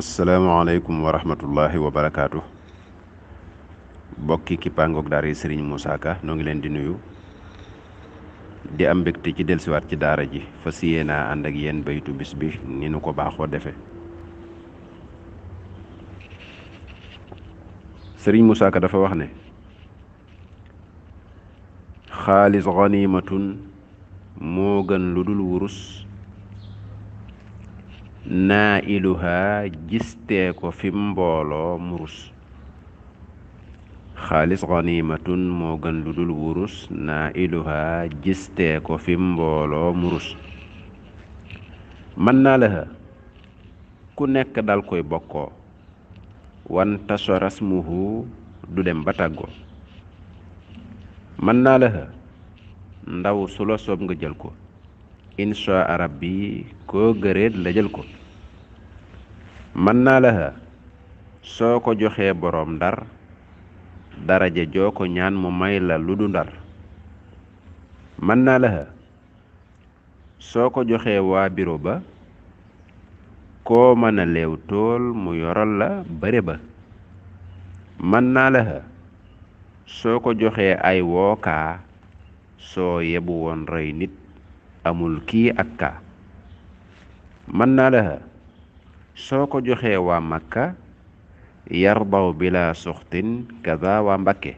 asalaamaaleykum wa rahmatullahi wa barakaatu. bokki kippaangoog daara yi Serigne Moussa Ka noo ngi leen di nuyu di am mbégte ci dellusiwaat ci daara ji fas yéenaa ànd ak yéen baytu bis bi ni nu ko baaxoo defe Serigne Moussa Ka dafa wax ne xaalis ganimatun moo gën lu dul wurus naa iluha gistee ko fi mbooloo murus xaalis ganimatun moo gën lu dul wurus naa iluha gistee ko fi mbooloo murus mën naa la ku nekk dal koy bokkoo wan tasorasmuhu du dem ba tàggoo mën naa la ndaw su la soob nga jël ko insha rabbi koo gëreet la jël ko mën naa la soo ko joxee boroom ndar daraja joo ko ñaan mu may la lu du ndar mën naa la soo ko joxee waa biro ba koo mën a leew tool mu yoral la bare ba mën naa la soo ko joxee ay wookaa soo yebu woon rey nit amul kii ak kaa mën naa la soo ko joxee waa Makka yardaw bila suxtin kaza waa Mbakke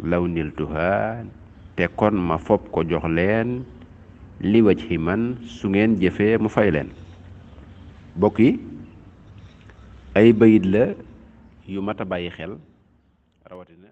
law niltuha te kon ma fopp ko jox leen li wajhi man su ngeen jëfee mu fay leen bokk yi ay bayit la yu mat a bàyyi xel rawatina